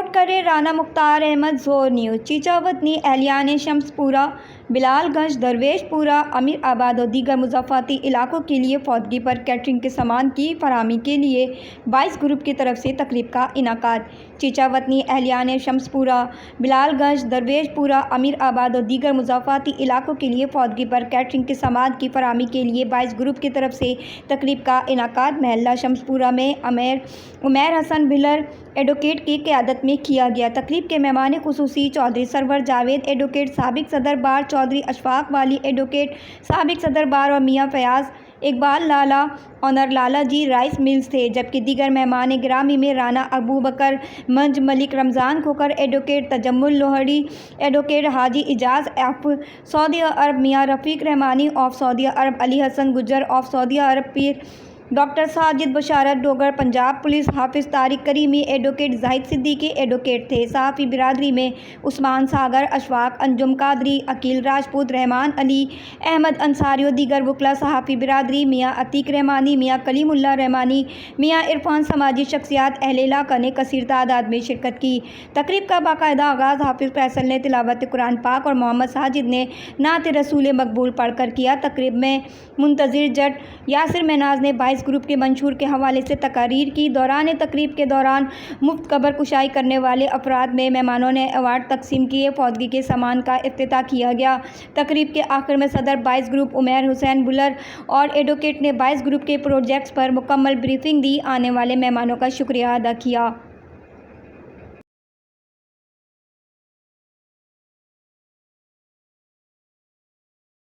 Report کرے رانا مختار احمد زور news. چیچا وطنی اہلیان شمس پورہ، بلال گنج، درویش پورہ، امیر آباد اور دیگر مضافاتی علاقوں کے لیے فوتگی پر کیٹرنگ کے سامان کی فراہمی کے لیے 22 گروپ کی طرف سے تقریب کا انعقاد۔ چیچا وطنی اہلیان شمس پورہ، بلال گنج، درویش پورہ، امیر آباد اور دیگر مضافاتی علاقوں کے لیے فوتگی پر کیٹرنگ کے سامان کی فراہمی کے لیے 22 گروپ کی طرف سے تقریب کا انعقاد محلہ شمس پورہ میں عمیر حسن بھلر ایڈوکیٹ کی قیادت میں کیا گیا۔ تقریب کے مہمان خصوصی چودھری سرور جاوید ایڈوکیٹ، سابق صدر بار چودھری اشفاق والی ایڈوکیٹ، سابق صدر بار اور میاں Fayyaz Iqbal Lala owner Lala ji rice mills تھے، جبکہ دیگر مہمان گرامی میں رانا ابوبکر منج، ملک رمضان کھوکھر ایڈوکیٹ، تجمل لوہڑی ایڈوکیٹ، حاجی اعجاز آف سعودی عرب، میاں رفیق رحمانی آف سعودی عرب، علی حسن گجر آف سعودی عرب، پیر ڈاکٹر ساجد بشارت ڈوگر پنجاب پولیس، حافظ طارق کریمی ایڈوکیٹ، زاہد صدیقی ایڈوکیٹ تھے۔ صحافی برادری میں عثمان ساگر، اشفاق، انجم قادری، عقیل راجپوت، رحمان علی، احمد انصاری اور دیگر وکلاء۔ صحافی برادری میاں عتیق رحمانی، میاں کلیم اللہ رحمانی، میاں عرفان، سماجی شخصیات، اہل علاقہ نے کثیر تعداد میں شرکت کی۔ تقریب کا باقاعدہ آغاز حافظ فیصل نے تلاوت قرآن پاک اور محمد ساجد نے نعت رسول مقبول پڑھ کر کیا۔ تقریب میں منتظر جج یاسر منہاج نے 22 گروپ کے منشور کے حوالے سے تقاریر کی۔ دوران تقریب کے دوران مفت قبر کشائی کرنے والے افراد میں مہمانوں نے ایوارڈ تقسیم کیے۔ فوتگی کے سامان کا افتتاح کیا گیا۔ تقریب کے آخر میں صدر 22 گروپ عمیر حسین بھلر اور ایڈوکیٹ نے 22 گروپ کے پروجیکٹس پر مکمل بریفنگ دی، آنے والے مہمانوں کا شکریہ ادا کیا۔